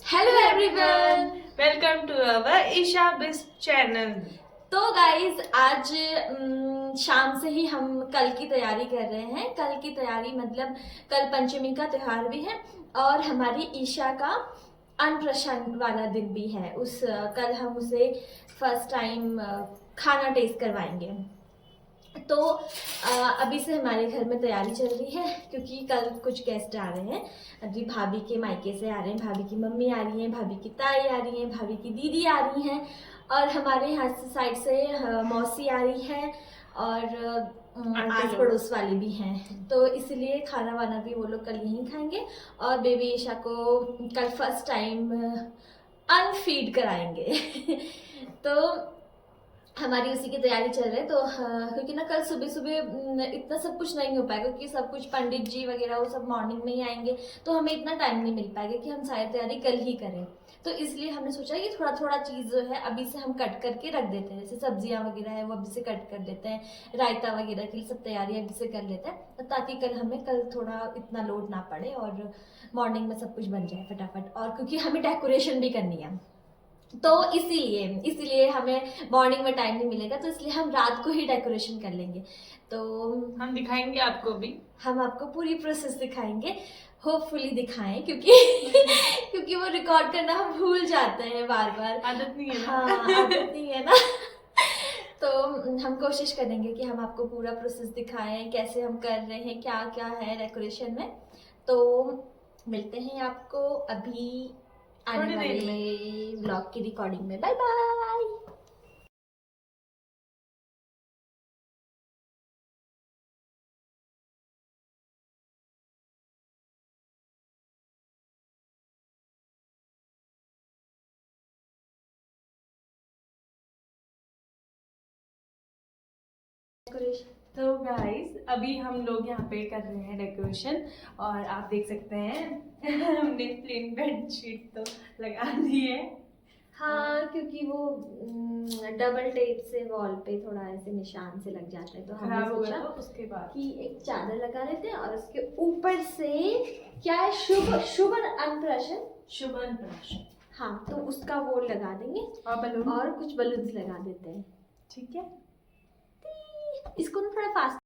Hello everyone, welcome to our ईशा बिस channel. तो गाइज आज शाम से ही हम कल की तैयारी कर रहे हैं। कल की तैयारी मतलब कल पंचमी का त्योहार भी है और हमारी ईशा का अन्नप्राशन वाला दिन भी है। कल हम उसे फर्स्ट टाइम खाना टेस्ट करवाएंगे। तो अभी से हमारे घर में तैयारी चल रही है क्योंकि कल कुछ गेस्ट आ रहे हैं। अभी भाभी के मायके से आ रहे हैं, भाभी की मम्मी आ रही है, भाभी की ताई आ रही है, भाभी की दीदी आ रही हैं और हमारे यहाँ से साइड से मौसी आ रही है और आस पड़ोस वाली भी हैं। तो इसलिए खाना वाना भी वो लोग कल यहीं खाएंगे और बेबी ईशा को कल फर्स्ट टाइम अनफीड कराएंगे। तो हमारी उसी की तैयारी चल रही है। तो क्योंकि ना कल सुबह सुबह इतना सब कुछ नहीं हो पाएगा क्योंकि सब कुछ पंडित जी वगैरह वो सब मॉर्निंग में ही आएंगे, तो हमें इतना टाइम नहीं मिल पाएगा कि हम सारी तैयारी कल ही करें। तो इसलिए हमने सोचा कि थोड़ा थोड़ा चीज़ जो है अभी से हम कट करके रख देते हैं। जैसे सब्जियां वगैरह है वो अभी से कट कर देते हैं, रायता वगैरह की सब तैयारी अभी से कर लेते हैं ताकि कल थोड़ा इतना लोड ना पड़े और मॉर्निंग में सब कुछ बन जाए फटाफट। और क्योंकि हमें डेकोरेशन भी करनी है तो इसीलिए हमें मॉर्निंग में टाइम नहीं मिलेगा, तो इसलिए हम रात को ही डेकोरेशन कर लेंगे। तो हम दिखाएंगे आपको भी, हम आपको पूरी प्रोसेस दिखाएंगे, होपफुली दिखाएं क्योंकि क्योंकि वो रिकॉर्ड करना हम भूल जाते हैं बार बार। आदत नहीं है ना। हाँ, आदत नहीं है ना। तो हम कोशिश करेंगे कि हम आपको पूरा प्रोसेस दिखाएं, कैसे हम कर रहे हैं, क्या क्या है डेकोरेशन में। तो मिलते हैं आपको अभी आने वाले ब्लॉग की रिकॉर्डिंग में। Bye bye. तो गाइस अभी हम लोग यहाँ पे कर रहे हैं डेकोरेशन और आप देख सकते हैं हमने प्लेन बेडशीट तो लगा दी है। हाँ, क्योंकि वो डबल टेप से वॉल पे थोड़ा ऐसे निशान से लग जाता है, तो हमने खराब हो गया सोचा तो उसके बाद कि एक चादर लगा लेते हैं और उसके ऊपर से क्या है, शुभ अन्नप्राशन। शुभ अन्नप्राशन। हाँ, तो उसका वो लगा देंगे और बलून और कुछ बलून्स लगा देते हैं। ठीक है, इसको ना थोड़ा फास्ट।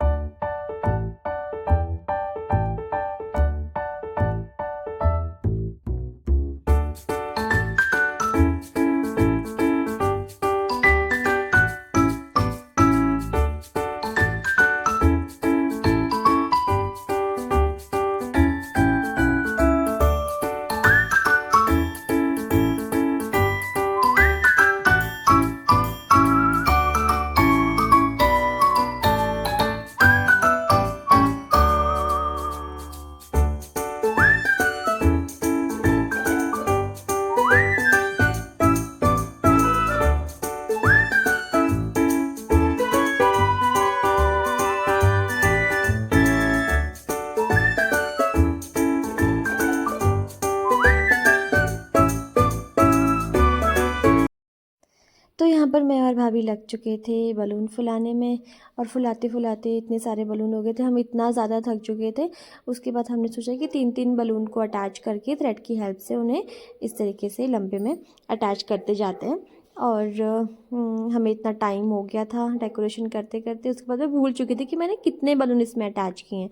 तो यहाँ पर मैं और भाभी लग चुके थे बलून फुलाने में और फुलाते फुलाते इतने सारे बलून हो गए थे, हम इतना ज़्यादा थक चुके थे। उसके बाद हमने सोचा कि 3-3 बलून को अटैच करके थ्रेड की हेल्प से उन्हें इस तरीके से लंबे में अटैच करते जाते हैं। और हमें इतना टाइम हो गया था डेकोरेशन करते करते, उसके बाद मैं भूल चुकी थी कि मैंने कितने बलून इसमें अटैच किए हैं।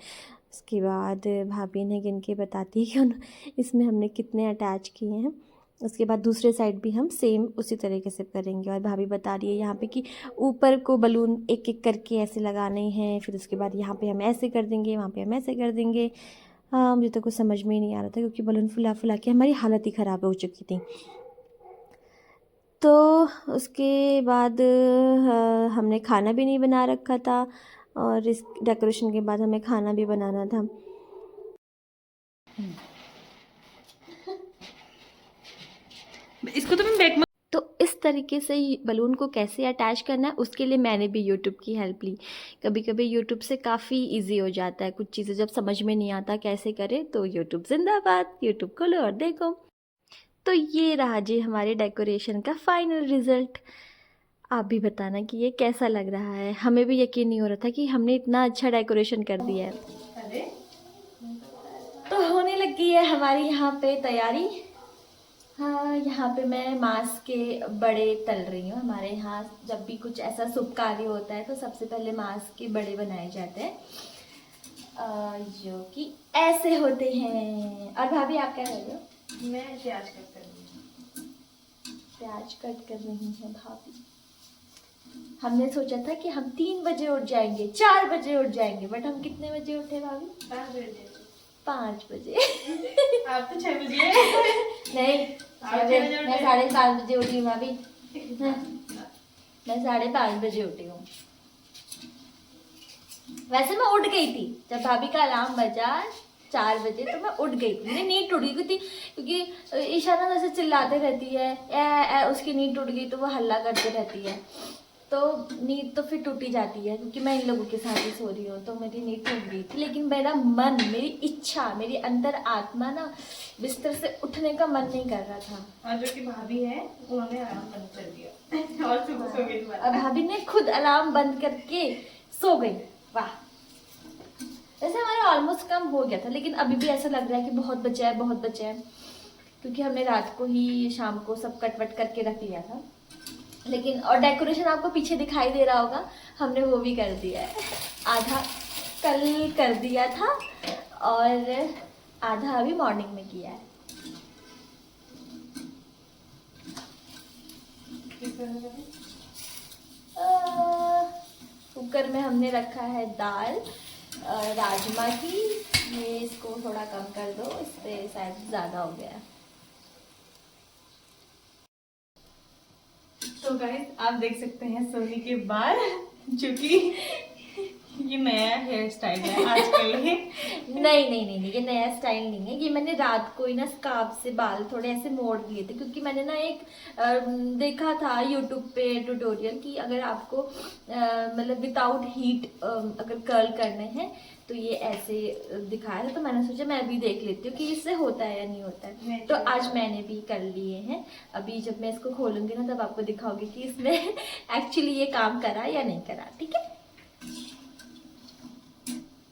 उसके बाद भाभी ने गिन के बताती है कि इसमें हमने कितने अटैच किए हैं। उसके बाद दूसरे साइड भी हम सेम उसी तरीके से करेंगे और भाभी बता रही है यहाँ पे कि ऊपर को बलून एक एक करके ऐसे लगाने हैं, फिर उसके बाद यहाँ पे हम ऐसे कर देंगे, वहाँ पे हम ऐसे कर देंगे। हाँ, मुझे तो कुछ समझ में ही नहीं आ रहा था क्योंकि बलून फुला फुला के हमारी हालत ही ख़राब हो चुकी थी। तो उसके बाद हमने खाना भी नहीं बना रखा था और इस डेकोरेशन के बाद हमें खाना भी बनाना था। इसको तो मैं बैक में। तो इस तरीके से बलून को कैसे अटैच करना है उसके लिए मैंने भी यूट्यूब की हेल्प ली। कभी कभी यूट्यूब से काफ़ी इजी हो जाता है, कुछ चीज़ें जब समझ में नहीं आता कैसे करें तो यूट्यूब जिंदाबाद, यूट्यूब खोलो और देखो। तो ये रहा जी हमारे डेकोरेशन का फाइनल रिजल्ट। आप भी बताना कि ये कैसा लग रहा है। हमें भी यकीन नहीं हो रहा था कि हमने इतना अच्छा डेकोरेशन कर दिया है। तो होने लगी है हमारी यहाँ पे तैयारी। हाँ, यहाँ पे मैं मांस के बड़े तल रही हूँ। हमारे यहाँ जब भी कुछ ऐसा शुभ कार्य होता है तो सबसे पहले मांस के बड़े बनाए जाते हैं, जो कि ऐसे होते हैं। और भाभी आप क्या कर रहे हो? मैं प्याज कट कर रही हूँ। प्याज कट कर रही हैं भाभी। हमने सोचा था कि हम 3 बजे उठ जाएंगे, 4 बजे उठ जाएंगे, बट हम कितने बजे उठे भाभी? 5 बजे। 5 बजे। आप तो 6 बजे। नहीं, मैं 5:30 बजे उठी हूँ भाभी। मैं 5:30 बजे उठी हूँ। वैसे मैं उठ गई थी जब भाभी का अलार्म बजा 4 बजे, तो मैं उठ गई थी। मेरी नींद टूट गई थी क्योंकि ईशा ना जैसे चिल्लाते रहती है, उसकी नींद टूट गई तो वो हल्ला करते रहती है, तो नींद तो फिर टूटी जाती है क्योंकि मैं इन लोगों के साथ ही सो रही हूँ, तो मेरी नींद टूट गई थी। लेकिन मेरा मन, मेरी इच्छा, मेरी अंतर आत्मा ना बिस्तर से उठने का मन नहीं कर रहा था। और जो कि भाभी है उन्होंने अलार्म बंद कर दिया और सुबह सो गई दोबारा। और भाभी ने खुद अलार्म बंद करके सो गई। वाह। वैसे हमारा ऑलमोस्ट कम हो गया था, लेकिन अभी भी ऐसा लग रहा है कि बहुत बचा है, बहुत बचा है, क्योंकि हमने रात को ही शाम को सब कटवट करके रख लिया था। लेकिन और डेकोरेशन आपको पीछे दिखाई दे रहा होगा, हमने वो भी कर दिया है। आधा कल कर दिया था और आधा अभी मॉर्निंग में किया है। कुकर में हमने रखा है दाल राजमा की। ये इसको थोड़ा कम कर दो, इस पे शायद ज़्यादा हो गया। तो गाइस आप देख सकते हैं सोनी के बाल, जो कि ये नया हेयर स्टाइल है आजकल। नहीं, ये नया स्टाइल नहीं है। ये मैंने रात को ही ना स्कार्फ से बाल थोड़े ऐसे मोड़ दिए थे, क्योंकि मैंने ना एक देखा था यूट्यूब पे ट्यूटोरियल कि अगर आपको मतलब विदाउट हीट अगर कर्ल करने हैं तो ये ऐसे दिखाया था, तो मैंने सोचा मैं भी देख लेती हूँ कि इससे होता है या नहीं होता है। तो आज मैंने भी कर लिए हैं। अभी जब मैं इसको खोलूंगी ना तब आपको दिखाऊंगी कि इसमें एक्चुअली ये काम करा या नहीं करा। ठीक है,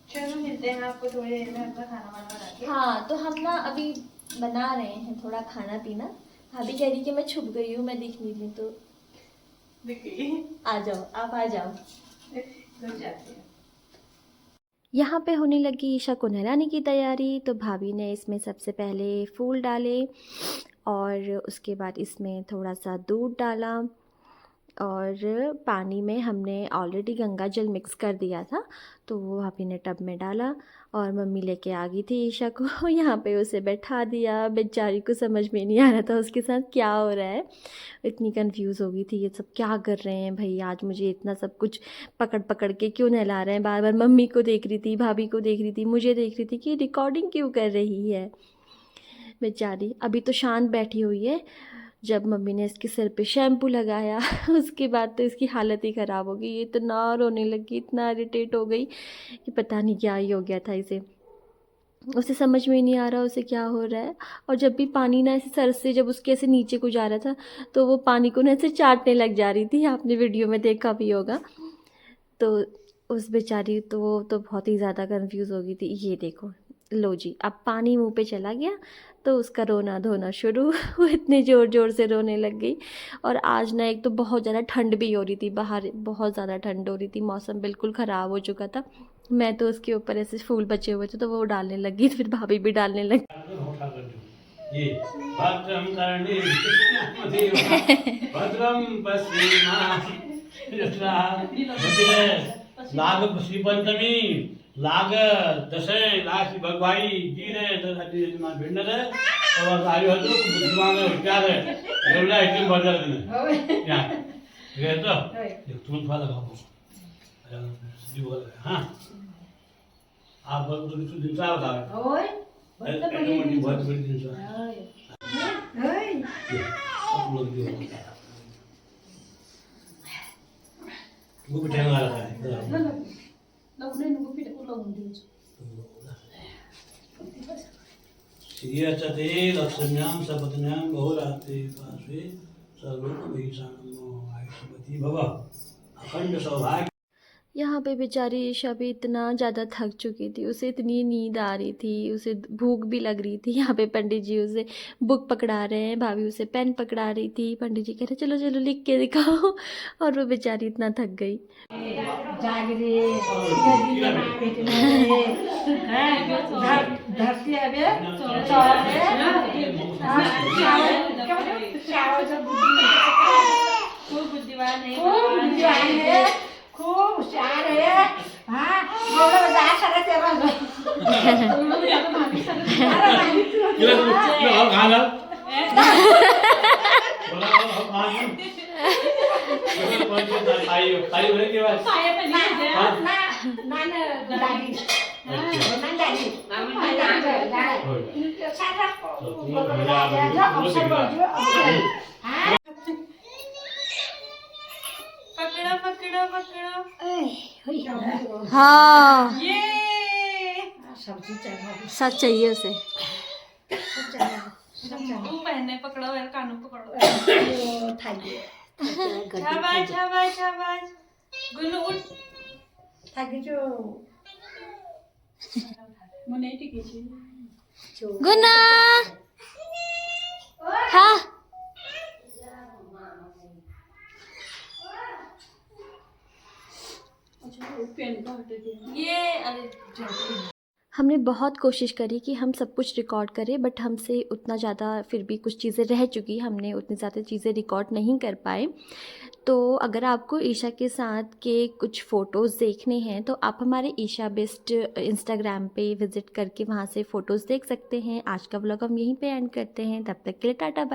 चलो मिलते हैं आपको थोड़ी देर में अपना खाना वाना बना के। हाँ, तो हम ना अभी बना रहे हैं थोड़ा खाना पीना। भाभी कह रही कि मैं छुप गई हूँ, मैं दिख नहीं रही, तो आ जाओ, आप आ जाओ। जाते हैं। यहाँ पे होने लगी ईशा को नहलाने की तैयारी। तो भाभी ने इसमें सबसे पहले फूल डाले और उसके बाद इसमें थोड़ा सा दूध डाला, और पानी में हमने ऑलरेडी गंगा जल मिक्स कर दिया था, तो वो भाभी ने टब में डाला और मम्मी लेके आ गई थी ईशा को। यहाँ पे उसे बैठा दिया। बेचारी को समझ में नहीं आ रहा था उसके साथ क्या हो रहा है, इतनी कंफ्यूज हो गई थी, ये सब क्या कर रहे हैं भाई, आज मुझे इतना सब कुछ पकड़ पकड़ के क्यों नहला रहे हैं। बार बार मम्मी को देख रही थी, भाभी को देख रही थी, मुझे देख रही थी कि रिकॉर्डिंग क्यों कर रही है बेचारी। अभी तो शांत बैठी हुई है। जब मम्मी ने इसके सिर पे शैम्पू लगाया उसके बाद तो इसकी हालत ही ख़राब हो गई। ये इतना रोने लगी, इतना इरिटेट हो गई कि पता नहीं क्या ही हो गया था इसे। उसे समझ में ही नहीं आ रहा उसे क्या हो रहा है। और जब भी पानी ना ऐसे सर से जब उसके ऐसे नीचे को जा रहा था तो वो पानी को ना ऐसे चाटने लग जा रही थी, आपने वीडियो में देखा भी होगा। तो उस बेचारी तो वो तो बहुत ही ज़्यादा कंफ्यूज हो गई थी। ये देखो, लो जी, अब पानी मुंह पे चला गया तो उसका रोना धोना शुरू। वो इतने ज़ोर ज़ोर से रोने लग गई। और आज ना एक तो बहुत ज़्यादा ठंड भी हो रही थी, बाहर बहुत ज़्यादा ठंड हो रही थी, मौसम बिल्कुल ख़राब हो चुका था। मैं तो उसके ऊपर ऐसे फूल बचे हुए थे तो वो डालने लगी, फिर भाभी भी डालने लगी। ये भद्रम कर्णे भद्रम लाग श्री पंचमी लाग दशे लाग भगवाई जीरे दशे मान भिन्न है और आयु हतो बुद्धिमान होशियार है बोलना एकदम बदल देना या ये तो तुम फाला बाबू जी बोल हां आप बोल तो दिन सा बता ओए बहुत बड़ी दिन सा ओए सब लोग जो वो बिठाने वाला है श्रीयचते लक्ष्म्यां सपत्न्यां बहुरात्रि पार्श्वे सर्वलोकमहिषाणं आयुष्मती भव अखंड सौभाग्य। यहाँ पे बेचारी ईशा भी इतना ज़्यादा थक चुकी थी, उसे इतनी नींद आ रही थी, उसे भूख भी लग रही थी। यहाँ पे पंडित जी उसे बुक पकड़ा रहे हैं, भाभी उसे पेन पकड़ा रही थी, पंडित जी कह रहे चलो चलो लिख के दिखाओ और वो बेचारी इतना थक गई। जाग रे धरती है खूब बुद्धिमान है, खूब होशियार है। हाँ और खा लो खाई होने के बाद पकड़ो पकड़ो पकड़ो। हाँ ये सच चाहिए उसे। वो पहने पकड़ो यार, कानू पकड़ो। शाबाश शाबाश शाबाश। गुल्लू उठ। मुने टिके छी। गुना हाँ ये अरे हमने बहुत कोशिश करी कि हम सब कुछ रिकॉर्ड करें, बट हमसे उतना ज़्यादा फिर भी कुछ चीज़ें रह चुकी, हमने उतनी ज़्यादा चीज़ें रिकॉर्ड नहीं कर पाए। तो अगर आपको ईशा के साथ के कुछ फ़ोटोज़ देखने हैं तो आप हमारे ईशा बेस्ट इंस्टाग्राम पे विज़िट करके वहाँ से फ़ोटोज़ देख सकते हैं। आज का व्लॉग हम यहीं पे एंड करते हैं, तब तक के लिए टाटा बाय।